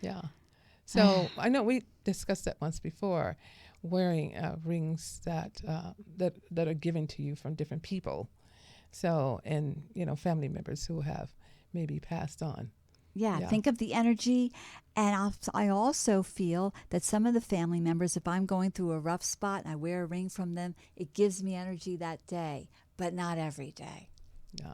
Speaker 2: Yeah. So I know we discussed that once before, wearing rings that are given to you from different people. So, and family members who have maybe passed on.
Speaker 3: Yeah,
Speaker 2: Yeah.
Speaker 3: think of the energy. And I also feel that some of the family members, if I'm going through a rough spot and I wear a ring from them, it gives me energy that day, but not every day.
Speaker 2: Yeah.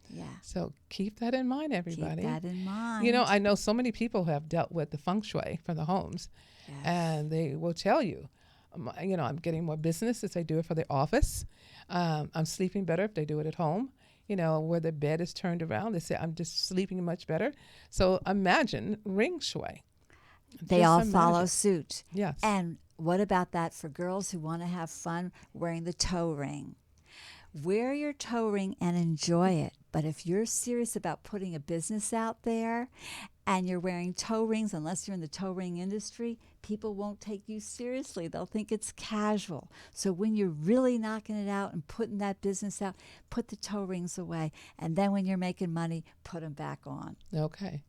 Speaker 3: Yeah.
Speaker 2: So keep that in mind, everybody.
Speaker 3: Keep that in mind.
Speaker 2: I know so many people have dealt with the feng shui for the homes,
Speaker 3: Yes.
Speaker 2: and they will tell you, I'm getting more business if they do it for the office. I'm sleeping better if they do it at home. Where the bed is turned around, they say, I'm just sleeping much better. So imagine ring shui.
Speaker 3: They
Speaker 2: Just
Speaker 3: all
Speaker 2: imagine.
Speaker 3: follow suit.
Speaker 2: Yes.
Speaker 3: And what about that for girls who want to have fun wearing the toe ring? Wear your toe ring and enjoy it. But if you're serious about putting a business out there and you're wearing toe rings, unless you're in the toe ring industry, people won't take you seriously. They'll think it's casual. So when you're really knocking it out and putting that business out, put the toe rings away. And then when you're making money, put them back on.
Speaker 2: Okay.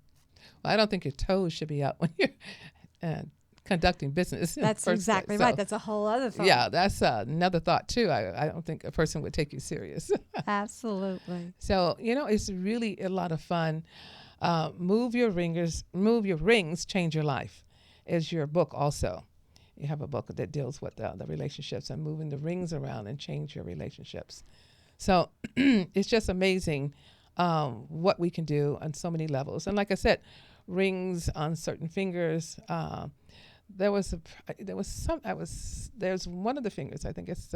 Speaker 2: Well, I don't think your toes should be out when you're conducting business.
Speaker 3: That's exactly right. That's a whole other thought.
Speaker 2: Yeah, that's another thought too. I don't think a person would take you serious.
Speaker 3: Absolutely.
Speaker 2: So, it's really a lot of fun. Move your rings, change your life is your book also. You have a book that deals with the relationships and moving the rings around and change your relationships. So it's just amazing what we can do on so many levels. And like I said, rings on certain fingers. There's one of the fingers, I think it's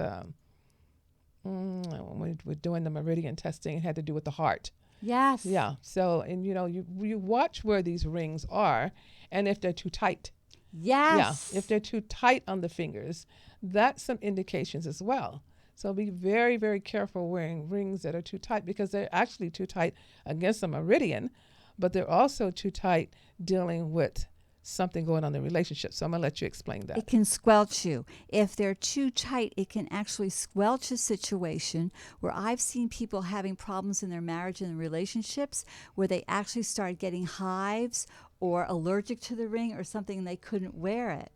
Speaker 2: when we're doing the meridian testing, it had to do with the heart.
Speaker 3: Yes.
Speaker 2: Yeah. So, and you watch where these rings are, and if they're too tight.
Speaker 3: Yes.
Speaker 2: Yeah. If they're too tight on the fingers, that's some indications as well. So be very, very careful wearing rings that are too tight, because they're actually too tight against the meridian, but they're also too tight dealing with something going on in the relationship. So I'm going to let you explain that.
Speaker 3: It can squelch you. If they're too tight, it can actually squelch a situation where I've seen people having problems in their marriage and relationships where they actually started getting hives or allergic to the ring or something, and they couldn't wear it.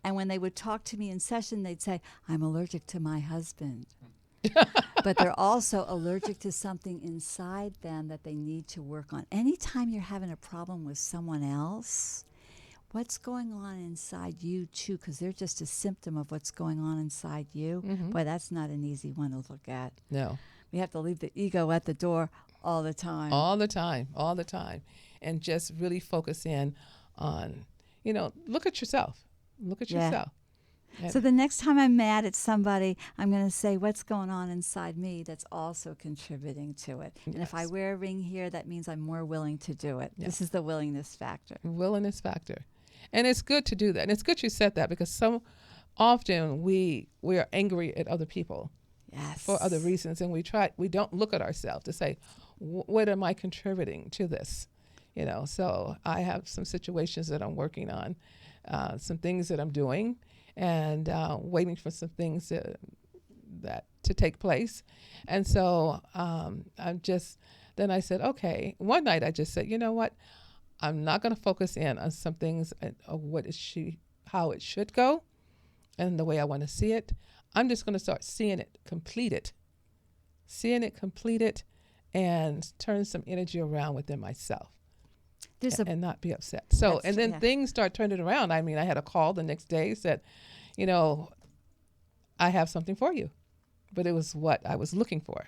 Speaker 3: And when they would talk to me in session, they'd say, I'm allergic to my husband. But they're also allergic to something inside them that they need to work on. Anytime you're having a problem with someone else, what's going on inside you too, because they're just a symptom of what's going on inside you.
Speaker 2: Mm-hmm.
Speaker 3: Boy, that's not an easy one to look at.
Speaker 2: No.
Speaker 3: We have to leave the ego at the door all the time.
Speaker 2: All the time. And just really focus in on, look at yourself. Look at yourself.
Speaker 3: So the next time I'm mad at somebody, I'm going to say, what's going on inside me that's also contributing to it?
Speaker 2: Yes.
Speaker 3: And if I wear a ring here, that means I'm more willing to do it.
Speaker 2: Yes.
Speaker 3: This is the willingness factor.
Speaker 2: Willingness factor. And it's good to do that. And it's good you said that, because so often we are angry at other people.
Speaker 3: Yes.
Speaker 2: For other reasons. And we don't look at ourselves to say, what am I contributing to this? So I have some situations that I'm working on, some things that I'm doing, and waiting for some things to take place. And so then I said, okay, one night I just said, you know what? I'm not going to focus in on some things of how it should go and the way I want to see it. I'm just going to start seeing it completed, and turn some energy around within myself. And not be upset. So, and then things start turning around. I mean, I had a call the next day, said, I have something for you, but it was what I was looking for.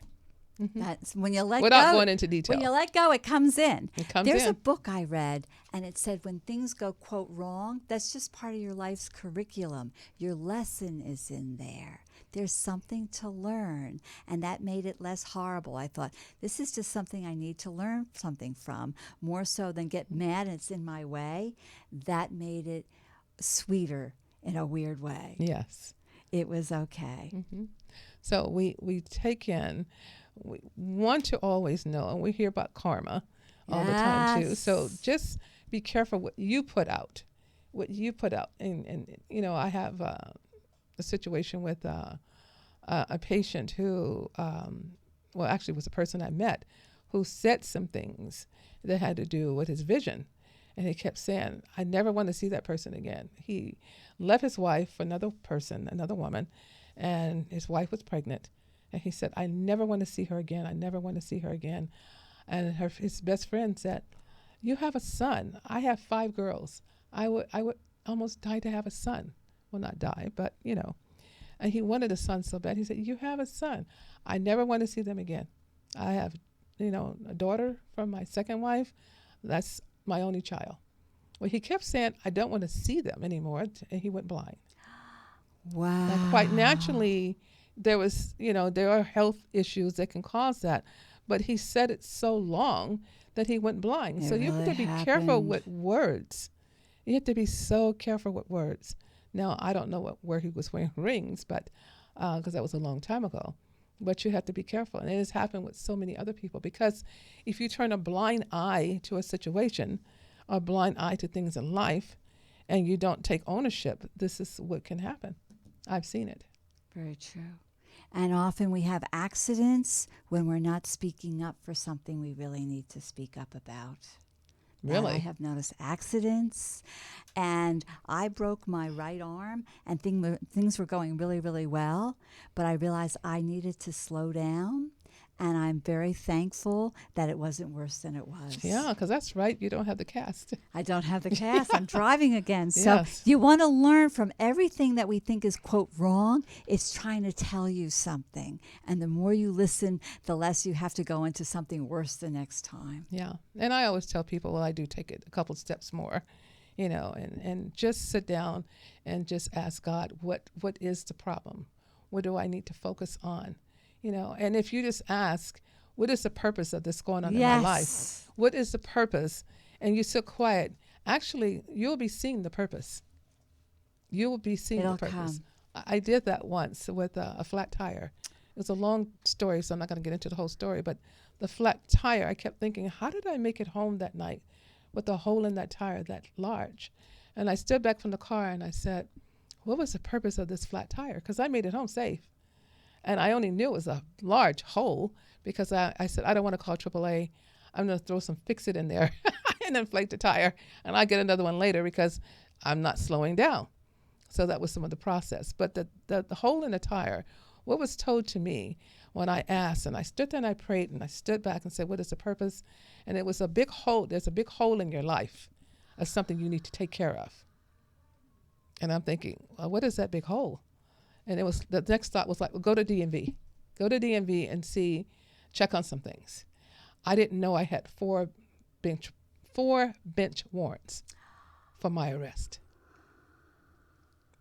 Speaker 2: Mm-hmm.
Speaker 3: That's when you let
Speaker 2: Without
Speaker 3: go.
Speaker 2: going into detail.
Speaker 3: When you let go, it comes in. There's
Speaker 2: in.
Speaker 3: a book I read, and it said when things go, quote, wrong, that's just part of your life's curriculum. Your lesson is in there. There's something to learn, and that made it less horrible. I thought, this is just something I need to learn something from, more so than get mad and it's in my way. That made it sweeter in a weird way.
Speaker 2: Yes.
Speaker 3: It was okay.
Speaker 2: Mm-hmm. So we want to always know, and we hear about karma all the time too. So just be careful what you put out. And I have a situation with a patient who, actually was a person I met who said some things that had to do with his vision. And he kept saying, I never want to see that person again. He left his wife for another person, another woman, and his wife was pregnant. And he said, I never want to see her again. I never want to see her again. And his best friend said, you have a son. I have 5 girls. I would almost die to have a son. Well, not die, but, you know. And he wanted a son so bad. He said, you have a son. I never want to see them again. I have, you know, a daughter from my second wife. That's my only child. Well, he kept saying, I don't want to see them anymore. And he went blind.
Speaker 3: Wow.
Speaker 2: And quite naturally, there was, you know, there are health issues that can cause that. But he said it so long that he went blind. So you have to be careful with words. You have to be so careful with words. Now, I don't know where he was wearing rings, but because that was a long time ago. But you have to be careful. And it has happened with so many other people. Because if you turn a blind eye to a situation, or a blind eye to things in life, and you don't take ownership, this is what can happen. I've seen it.
Speaker 3: Very true. And often we have accidents when we're not speaking up for something we really need to speak up about.
Speaker 2: Really?
Speaker 3: I have noticed accidents, and I broke my right arm, and things were going really, really well, but I realized I needed to slow down, and I'm very thankful that it wasn't worse than it was.
Speaker 2: Yeah, because that's right. You don't have the cast.
Speaker 3: I don't have the cast. I'm driving again. So
Speaker 2: Yes.
Speaker 3: you want to learn from everything that we think is, quote, wrong. It's trying to tell you something. And the more you listen, the less you have to go into something worse the next time.
Speaker 2: Yeah. And I always tell people, well, I do take it a couple steps more, you know, and just sit down and just ask God, what is the problem? What do I need to focus on? You know, and if you just ask, what is the purpose of this going on in my life? What is the purpose? And you sit quiet. Actually, you'll be seeing the purpose. You will be seeing the purpose. I did that once with a flat tire. It was a long story, so I'm not going to get into the whole story. But the flat tire, I kept thinking, how did I make it home that night with a hole in that tire that large? And I stood back from the car and I said, what was the purpose of this flat tire? Because I made it home safe. And I only knew it was a large hole because I said, I don't want to call AAA. I'm going to throw some fix-it in there and inflate the tire. And I'll get another one later because I'm not slowing down. So that was some of the process. But the hole in the tire, what was told to me when I asked, and I stood there and I prayed and I stood back and said, what is the purpose? And it was a big hole. There's a big hole in your life of something you need to take care of. And I'm thinking, well, what is that big hole? And it was the next thought was like, well, go to DMV. Go to DMV and check on some things. I didn't know I had 4 bench warrants for my arrest.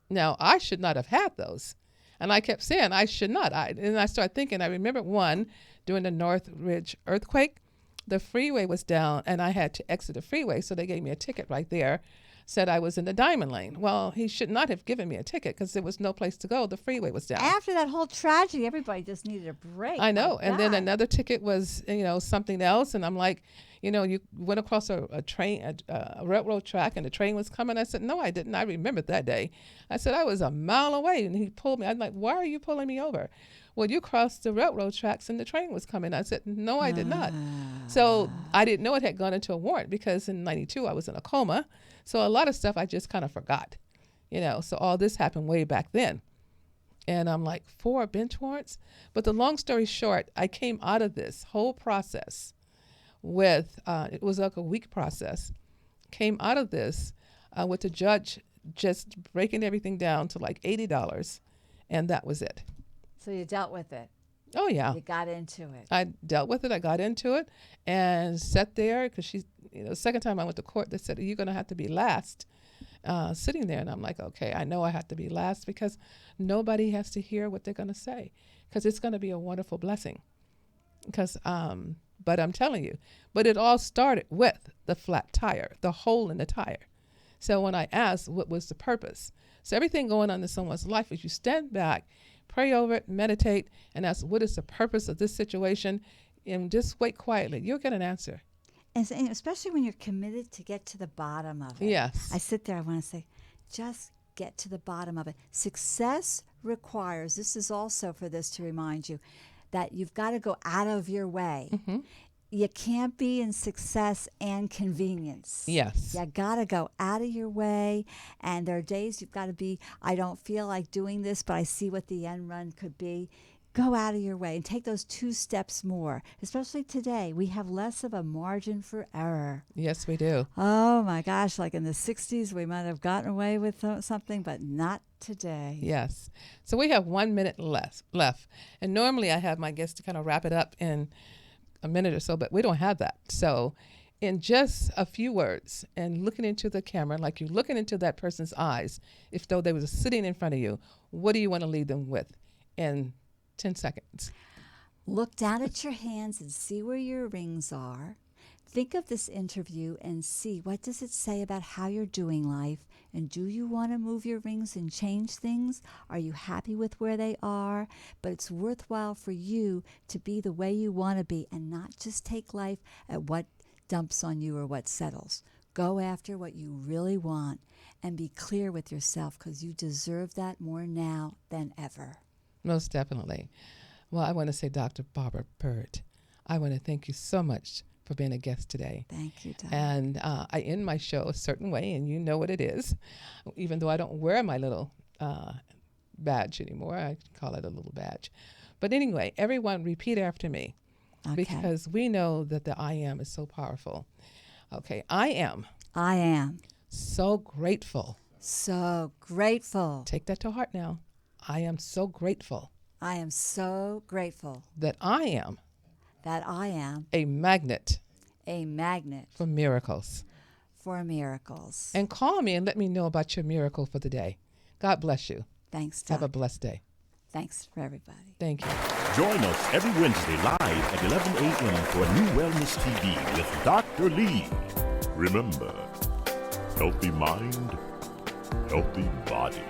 Speaker 2: Now, I should not have had those. And I kept saying I should not. And I started thinking, I remember one during the Northridge earthquake, the freeway was down and I had to exit the freeway. So they gave me a ticket right there. Said I was in the diamond lane. Well, he should not have given me a ticket because there was no place to go. The freeway was down.
Speaker 3: After that whole tragedy, everybody just needed a break.
Speaker 2: I know. And then another ticket was, you know, something else. And I'm like, you know, you went across a train, a railroad track, and the train was coming. I said, no, I didn't. I remembered that day. I said, I was a mile away, and he pulled me. I'm like, why are you pulling me over? Well, you crossed the railroad tracks and the train was coming. I said, no, I did not. So I didn't know it had gone into a warrant because in 92 I was in a coma. So a lot of stuff I just kind of forgot, you know. So all this happened way back then. And I'm like, 4 bench warrants? But the long story short, I came out of this whole process with, it was like a week process, came out of this with the judge just breaking everything down to like $80. And that was it.
Speaker 3: So you dealt with it.
Speaker 2: Oh, yeah.
Speaker 3: You got into it.
Speaker 2: I dealt with it. I got into it and sat there because the second time I went to court, they said, you're going to have to be last sitting there. And I'm like, okay, I know I have to be last because nobody has to hear what they're going to say because it's going to be a wonderful blessing. Because, but I'm telling you, but it all started with the flat tire, the hole in the tire. So when I asked what was the purpose, so everything going on in someone's life is you stand back, pray over it, meditate, and ask what is the purpose of this situation, and just wait quietly. You'll get an answer.
Speaker 3: And especially when you're committed to get to the bottom of it.
Speaker 2: Yes.
Speaker 3: I sit there, I want to say, just get to the bottom of it. Success requires, this is also for this to remind you, that you've got to go out of your way.
Speaker 2: Mm-hmm.
Speaker 3: you can't be in success and convenience.
Speaker 2: Yes.
Speaker 3: You got to go out of your way. And there are days you've got to be, I don't feel like doing this, but I see what the end run could be. Go out of your way and take those 2 steps more. Especially today, we have less of a margin for error.
Speaker 2: Yes, we do.
Speaker 3: Oh my gosh, like in the 60s, we might have gotten away with something, but not today.
Speaker 2: Yes. So we have 1 minute left. And normally I have my guests to kind of wrap it up in a minute or so, but we don't have that. So in just a few words and looking into the camera, like you're looking into that person's eyes, if though they was sitting in front of you, what do you want to leave them with in 10 seconds?
Speaker 3: Look down at your hands and see where your rings are. Think of this interview and see what does it say about how you're doing life, and do you want to move your rings and change things? Are you happy with where they are? But it's worthwhile for you to be the way you want to be and not just take life at what dumps on you or what settles. Go after what you really want and be clear with yourself, because you deserve that more now than ever.
Speaker 2: Most definitely. Well, I want to say, Dr. Barbara Berg, I want to thank you so much for being a guest today.
Speaker 3: Thank you, Dr.
Speaker 2: And I end my show a certain way, and you know what it is. Even though I don't wear my little badge anymore, I call it a little badge. But anyway, everyone repeat after me, because we know that the I am is so powerful. Okay, I am
Speaker 3: so
Speaker 2: grateful.
Speaker 3: So grateful.
Speaker 2: Take that to heart now. I am so grateful.
Speaker 3: I am so grateful
Speaker 2: that I am
Speaker 3: a
Speaker 2: magnet
Speaker 3: for
Speaker 2: miracles.
Speaker 3: And
Speaker 2: call me and let me know about your miracle for the day. God bless you.
Speaker 3: Thanks, Doc.
Speaker 2: Have a blessed day.
Speaker 3: Thanks for everybody.
Speaker 2: Thank you.
Speaker 1: Join us every Wednesday live at 11 a.m. for NuWellness TV with Dr. Lee. Remember, healthy mind, healthy body.